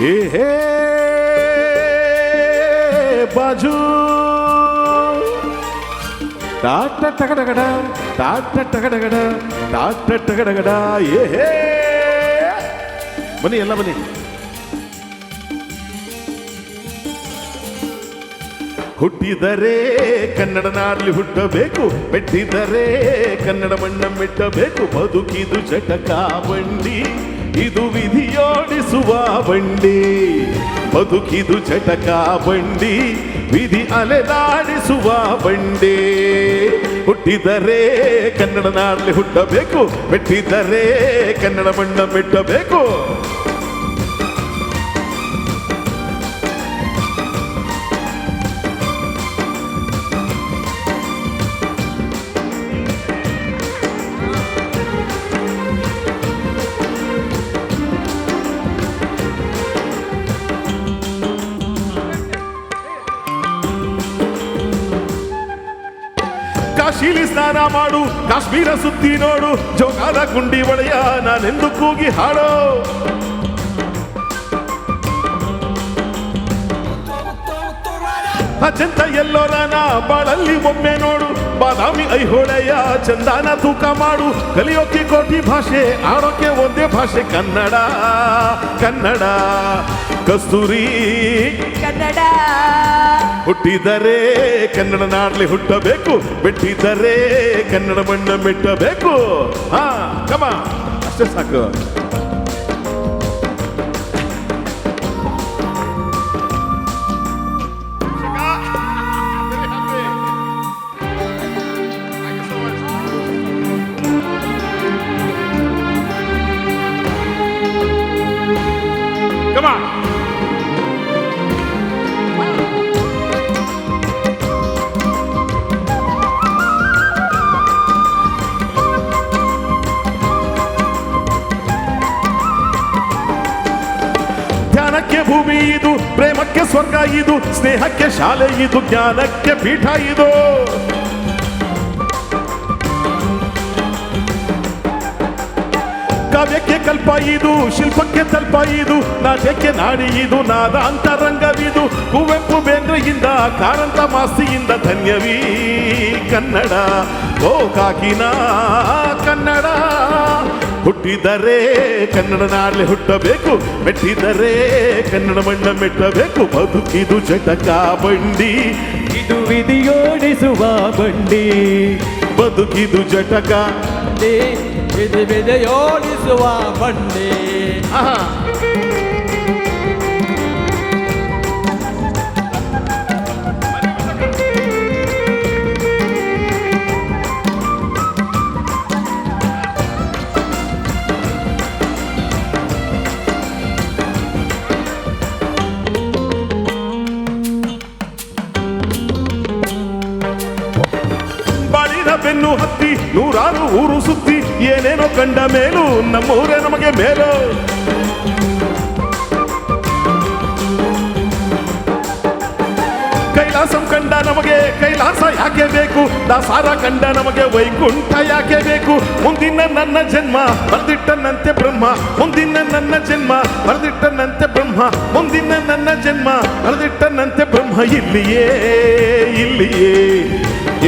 ಹೇ ಬಾಜು ಟಾಟ ಟಗಡಗಡ ಟಾಟ ಟಗಡಗಡ ಟಾಟ ಟಗಡಗಡ ಹೇ ಬನ್ನಿ ಎಲ್ಲ ಬನ್ನಿ. ಹುಟ್ಟಿದರೆ ಕನ್ನಡ ನಾಡಲಿ ಹುಟ್ಟಬೇಕು, ಮೆಟ್ಟಿದರೆ ಕನ್ನಡ ಮಣ್ಣ ಮೆಟ್ಟಬೇಕು. ಬದುಕಿದು ಜಟಕ ಬಂಡಿ, ಇದು ವಿಧಿಯೋಡಿಸುವ ಬಂಡಿ. ಬದುಕಿದು ಜಟಕ ಬಂಡಿ, ವಿಧಿ ಅಲೆದಾಡಿಸುವ ಬಂಡಿ. ಹುಟ್ಟಿದರೆ ಕನ್ನಡ ನಾಡಲಿ ಹುಟ್ಟಬೇಕು, ಮೆಟ್ಟಿದರೆ ಕನ್ನಡ ಮಣ್ಣ ಮೆಟ್ಟಬೇಕು. ಕಾಶಿಲಿ ಸ್ನಾನ ಮಾಡು, ಕಾಶ್ಮೀರ ಸುತ್ತಿ ನೋಡು, ಜೋಗಾದ ಗುಂಡಿ ಒಳೆಯ ನಾನೆಂದು ಕೂಗಿ ಹಾಡೋ. ಅಜಂತ ಎಲ್ಲೋರನ ಬಾಳಲ್ಲಿ ಒಮ್ಮೆ ನೋಡು, ಬಾದಾಮಿ ಐಹೊಳೆಯ ಚಂದಾನ ತೂಕ ಮಾಡು. ಕಲಿಯೋಕೆ ಕೋಟಿ ಭಾಷೆ, ಆಡೋಕೆ ಒಂದೇ ಭಾಷೆ ಕನ್ನಡ. ಕನ್ನಡ ಕಸ್ತೂರಿ ಕನ್ನಡ. ಹುಟ್ಟಿದರೆ ಕನ್ನಡ ನಾಡಲಿ ಹುಟ್ಟಬೇಕು, ಮೆಟ್ಟಿದರೆ ಕನ್ನಡ ಮಣ್ಣ ಮೆಟ್ಟಬೇಕು. ಹಾ ಕಮ ಅಷ್ಟೇ ಸಾಕು. Come on. ಧ್ಯಾನಕ್ಕೆ ಭೂಮಿ ಇದು, ಪ್ರೇಮಕ್ಕೆ ಸ್ವರ್ಗ ಇದು, ಸ್ನೇಹಕ್ಕೆ ಶಾಲೆ ಇದು, ಜ್ಞಾನಕ್ಕೆ ಪೀಠ ಇದು. ಕಾವ್ಯಕ್ಕೆ ಕಲ್ಪ ಇದು, ಶಿಲ್ಪಕ್ಕೆ ತಲ್ಪ ಇದು, ನಾಟ್ಯಕ್ಕೆ ನಾಡಿ ಇದು, ನಾದ ಅಂತರಂಗವಿದು. ಕುವೆಂಪು ಬೇಂದ್ರೆಯಿಂದ, ಕಾರಂತ ಮಾಸ್ತಿಯಿಂದ ಧನ್ಯವೀ ಕನ್ನಡ. ಓ ಕಾಕಿನ ಕನ್ನಡ. ಹುಟ್ಟಿದರೆ ಕನ್ನಡ ನಾಡಲಿ ಹುಟ್ಟಬೇಕು, ಮೆಟ್ಟಿದರೆ ಕನ್ನಡ ಮಣ್ಣ ಮೆಟ್ಟಬೇಕು. ಬದುಕಿದು ಜಟಕ ಬಂಡಿ, ಇದು ವಿಧಿಯೋಡಿಸುವ ಬಂಡಿ. ಬದುಕಿದು ಜಟಕ ವಿಧಿ ವಿಧಿಯೋಡಿಸುವ ಬಂಡಿ. ಆಹಾ ಬೆನ್ನು ಹತ್ತಿ ನೂರಾರು ಊರು ಸುತ್ತಿ ಏನೇನೋ ಕಂಡ ಮೇಲೂ ನಮ್ಮೂರೇ ನಮಗೆ ಮೇಲು. ಕೈಲಾಸಂ ಕಂಡ ನಮಗೆ ಕೈಲಾಸ ಯಾಕೆ ಬೇಕು, ದಾಸಾರ ಕಂಡ ನಮಗೆ ವೈಕುಂಠ ಯಾಕೆ ಬೇಕು. ಮುಂದಿನ ನನ್ನ ಜನ್ಮ ಬರೆದಿಟ್ಟನಂತೆ ಬ್ರಹ್ಮ, ಮುಂದಿನ ನನ್ನ ಜನ್ಮ ಬರೆದಿಟ್ಟನಂತೆ ಬ್ರಹ್ಮ, ಮುಂದಿನ ನನ್ನ ಜನ್ಮ ಬರೆದಿಟ್ಟನಂತೆ ಬ್ರಹ್ಮ. ಇಲ್ಲಿಯೇ ಇಲ್ಲಿಯೇ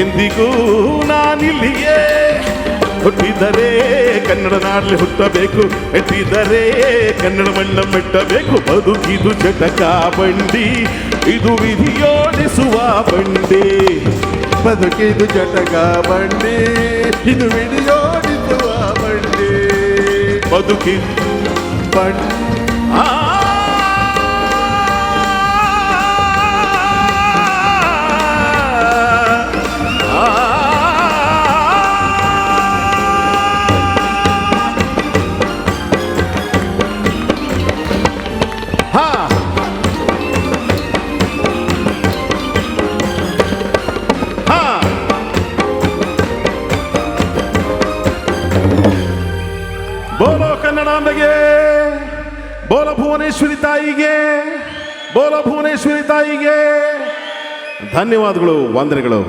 ಎಂದಿಗೂ ನಾನಿಲ್ಲಿಯೇ. ಹುಟ್ಟಿದರೆ ಕನ್ನಡ ನಾಡಲಿ ಹುಟ್ಟಬೇಕು, ಮೆಟ್ಟಿದರೆ ಕನ್ನಡ ಮಣ್ಣ ಮೆಟ್ಟಬೇಕು. ಬದುಕಿದು ಜಟಕ ಬಂಡಿ, ಇದು ವಿಧಿಯೋಡಿಸುವ ಬಂಡಿ. ಬದುಕಿದು ಜಟಕ ಬಂಡಿ, ಇದು ವಿಧಿಯೋಡಿಸುವ ಬಂಡಿ. ಬದುಕಿದು ಬಂಡಿ ಬೋಲೋ ಕನ್ನಡಾಂಬೆಗೆ, ಬೋಲೋ ಭುವನೇಶ್ವರಿ ತಾಯಿಗೆ, ಬೋಲೋ ಭುವನೇಶ್ವರಿ ತಾಯಿಗೆ ಧನ್ಯವಾದಗಳು, ವಂದನೆಗಳು.